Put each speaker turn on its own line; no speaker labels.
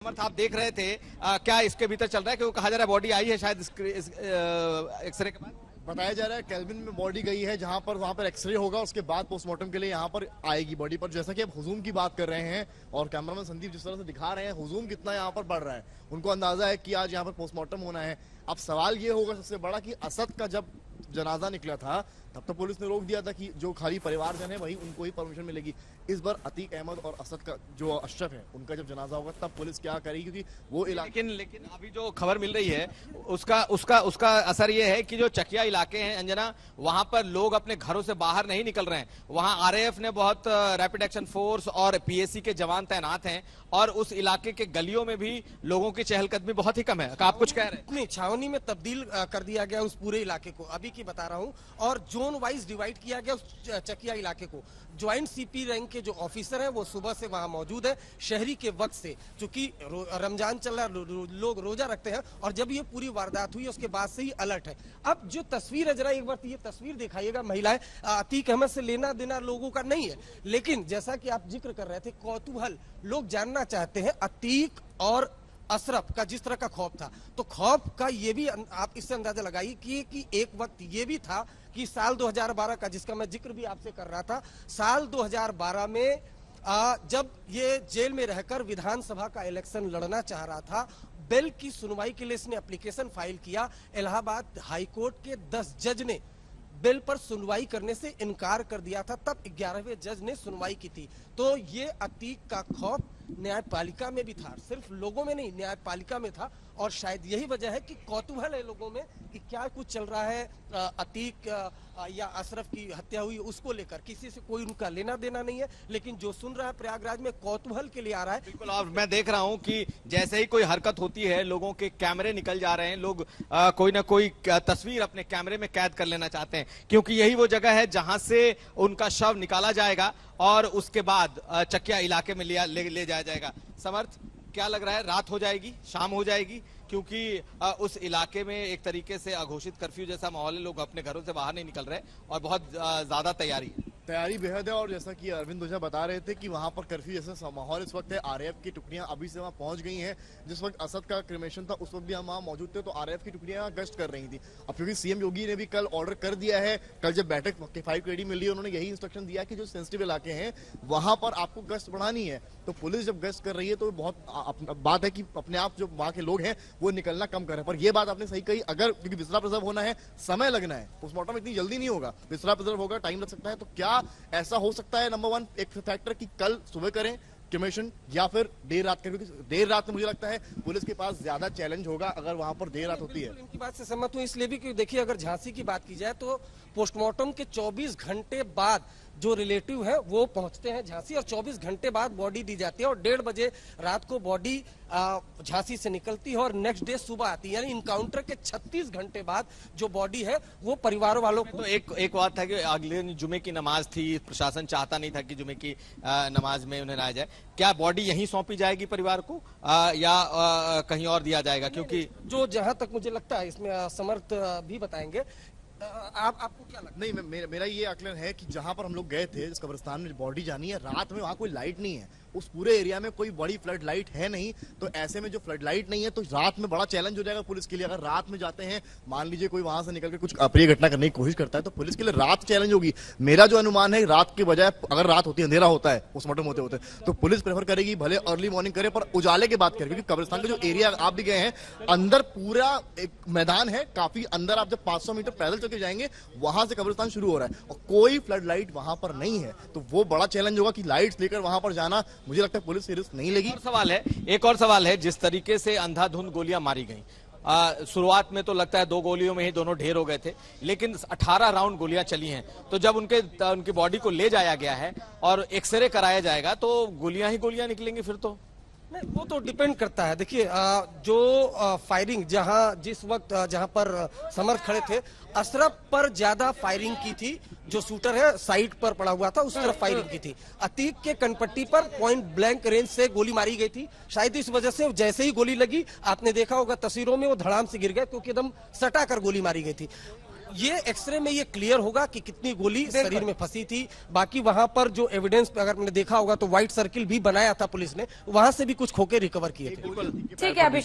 समर्थ, आप देख रहे थे क्या इसके भीतर चल रहा है? क्योंकि कहा जा रहा है बॉडी आई है शायद एक्सरे के बाद।
बताया जा रहा है कैल्विन में बॉडी गई है, जहां पर वहां पर एक्सरे होगा, उसके बाद पोस्टमार्टम के लिए यहां पर आएगी बॉडी पर। जैसा कि आप हुजूम की बात कर रहे हैं और कैमरामैन संदीप जिस तरह से दिखा रहे हैं, हुजूम कितना यहां पर बढ़ रहा है, उनको अंदाजा है कि आज यहां पर पोस्टमार्टम होना है। अब सवाल ये होगा सबसे बड़ा कि असद का जब जनाजा निकला था तब तो पुलिस ने रोक दिया था कि जो खाली परिवारजन है वही उनको ही परमिशन मिलेगी। इस बार अतीक अहमद और असद का जो अशरफ है उनका जब जनाजा होगा तब पुलिस क्या करेगी, क्योंकि वो
लेकिन अभी जो खबर मिल रही है उसका असर ये है कि जो चकिया इलाके हैं अंजना, वहां पर लोग अपने घरों से बाहर नहीं निकल रहे हैं। वहां आरएएफ ने बहुत रैपिड एक्शन फोर्स और पीएसी के जवान तैनात हैं और उस इलाके के गलियों में भी लोगों की चहलकदमी बहुत ही कम है। आप कुछ कह रहे हैं?
नहीं, छावनी में तब्दील कर दिया गया उस पूरे इलाके को, अभी की बता रहा हूं, और जोन वाइज डिवाइड किया गया उस चकिया इलाके को। ज्वाइंट सीपी रैंक के जो ऑफिसर हैं वो सुबह से वहां मौजूद है। शहरी के वक्त से, चूंकि रमजान चल रहा है, लोग रोजा रखते हैं, और जब ये पूरी वारदात हुई उसके बाद से ही अलर्ट है। अब जो तस्वीर है, जरा एक बार ये तस्वीर दिखाइएगा। महिलाएं, अतीक अहमद से लेना देना लोगों का नहीं है, लेकिन जैसा कि आप जिक्र कर रहे थे, कौतूहल लोग जानना चाहते हैं अतीक और अशरफ का जिस तरह का खौफ था, तो खौफ का ये भी आप इससे अंदाजा लगाइए कि एक वक्त ये भी था कि साल 2012 का, जिसका मैं जिक्र भी आपसे कर रहा था, साल 2012 में जब ये जेल में रहकर विधानसभा का इलेक्शन लड़ना चाह रहा था, बिल की सुनवाई के लिए इसने एप्लीकेशन फाइल किया। इलाहाबाद हाईकोर्ट के 10 जज ने बिल पर सुनवाई करने से इनकार कर दिया था, तब 11वें जज ने सुनवाई की थी। तो ये अतीक का खौफ न्यायपालिका में भी था, सिर्फ लोगों में नहीं, न्यायपालिका में था, और शायद यही वजह है कि कौतूहल है लोगों में कि क्या कुछ चल रहा है। अतीक या अशरफ की हत्या हुई उसको लेकर किसी से कोई उनका लेना देना नहीं है, लेकिन जो सुन रहा है प्रयागराज में कौतूहल के लिए आ रहा है।
बिल्कुल, और मैं देख रहा हूं कि जैसे ही कोई हरकत होती है लोगों के कैमरे निकल जा रहे हैं, लोग कोई ना कोई तस्वीर अपने कैमरे में कैद कर लेना चाहते हैं, क्योंकि यही वो जगह है जहां से उनका शव निकाला जाएगा और उसके बाद चकिया इलाके में ले जाया जाएगा। समर्थ, क्या लग रहा है, रात हो जाएगी, शाम हो जाएगी? क्योंकि उस इलाके में एक तरीके से अघोषित कर्फ्यू जैसा माहौल है, लोग अपने घरों से बाहर नहीं निकल रहे और बहुत ज्यादा तैयारी
बेहद है। और जैसा कि अरविंद ओझा बता रहे थे कि वहां पर कर्फ्यू जैसा माहौल इस वक्त है। आरएएफ की टुकड़ियां अभी से वहां पहुंच गई हैं। जिस वक्त असद का क्रिमेशन था उस वक्त भी हम वहां मौजूद थे, तो आरएएफ की टुकड़ियां गश्त कर रही थी। अब क्योंकि सीएम योगी ने भी कल ऑर्डर कर दिया है, कल जब बैठक के 5 रेडी मिली, उन्होंने यही इंस्ट्रक्शन दिया कि जो सेंसिटिव इलाके हैं वहां पर आपको गश्त बढ़ानी है। तो पुलिस जब गश्त कर रही है तो बहुत बात है कि अपने आप जो वहां के लोग हैं वो निकलना कम करें। पर यह बात आपने सही कही, अगर क्योंकि बिस्तरा प्रिजर्व होना है, समय लगना है, पोस्टमार्टम इतनी जल्दी नहीं होगा, बिस्तरा प्रिजर्व होगा, टाइम लग सकता है। तो क्या ऐसा हो सकता है, नंबर 1 एक फैक्टर कि कल सुबह करें कमीशन या फिर देर रात करें? क्योंकि देर रात में मुझे लगता है पुलिस के पास ज्यादा चैलेंज होगा अगर वहां पर देर रात होती है।
इनकी बात से सहमत हूं, इसलिए भी कि देखिए, अगर झांसी की बात की जाए तो पोस्टमार्टम के 24 घंटे बाद जो रिलेटिव है वो पहुंचते हैं झांसी, और 24 घंटे बाद बॉडी दी जाती है, और 1:30 बजे रात को बॉडी झांसी से निकलती है और नेक्स्ट डे सुबह आती है। यानी इनकाउंटर के 36 घंटे बाद जो बॉडी है वो परिवार वालों को।
तो एक बात था कि अगले जुमे की नमाज थी, प्रशासन चाहता नहीं था कि जुमे की नमाज में उन्हें लाया जाए। क्या बॉडी यहीं सौंपी जाएगी परिवार को या कहीं और दिया जाएगा? क्योंकि
जो जहां तक मुझे लगता है, इसमें समर्थ भी बताएंगे, आपको क्या लगता है?
नहीं, मेरा ये आकलन है कि जहां पर हम लोग गए थे, जिस कब्रिस्तान में बॉडी जानी है, रात में वहां कोई लाइट नहीं है, उस पूरे एरिया में कोई बड़ी फ्लड लाइट है नहीं। तो ऐसे में जो फ्लड लाइट नहीं है तो रात में बड़ा चैलेंज हो जाएगा पुलिस के लिए। अगर रात में जाते हैं, मान लीजिए कोई वहां से निकल के कुछ अप्रिय घटना करने की कोशिश करता है, तो पुलिस के लिए रात चैलेंज होगी। मेरा जो अनुमान है, रात के बजाय अगर रात होती है, अंधेरा होता है पोस्टमार्टम होते होते, तो पुलिस प्रेफर करेगी भले अर्ली मॉर्निंग करे पर उजाले की बात करें, क्योंकि कब्रिस्तान का जो एरिया आप भी गए हैं, अंदर पूरा एक मैदान है, काफी अंदर। आप जब 500 मीटर पैदल चल के जाएंगे, वहां से कब्रिस्तान शुरू हो रहा है और कोई फ्लड लाइट वहां पर नहीं है। तो वो बड़ा चैलेंज होगा कि लाइट्स लेकर वहां पर जाना, मुझे लगता है पुलिस नहीं लगी।
एक और सवाल है, जिस तरीके से अंधाधुंध गोलियां मारी गई, शुरुआत में तो लगता है 2 गोलियों में ही दोनों ढेर हो गए थे, लेकिन 18 राउंड गोलियां चली हैं। तो जब उनकी बॉडी को ले जाया गया है और एक्सरे कराया जाएगा तो गोलियां ही गोलियां निकलेंगी फिर तो?
नहीं, वो तो डिपेंड करता है। देखिए, जो फायरिंग जिस वक्त जहां पर समर्थ खड़े थे, अशरफ पर ज्यादा फायरिंग की थी। जो शूटर है साइड पर पड़ा हुआ था, उस तरफ फायरिंग की थी। अतीक के कनपट्टी पर पॉइंट ब्लैंक रेंज से गोली मारी गई थी। शायद इस वजह से जैसे ही गोली लगी, आपने देखा होगा तस्वीरों में, वो धड़ाम से गिर गए, क्योंकि एकदम सटा कर गोली मारी गई थी। ये एक्सरे में ये क्लियर होगा कि कितनी गोली शरीर में फंसी थी। बाकी वहां पर जो एविडेंस अगर मैंने देखा होगा तो व्हाइट सर्किल भी बनाया था पुलिस ने, वहां से भी कुछ खोखे रिकवर किए थे।
ठीक है अभिषेक।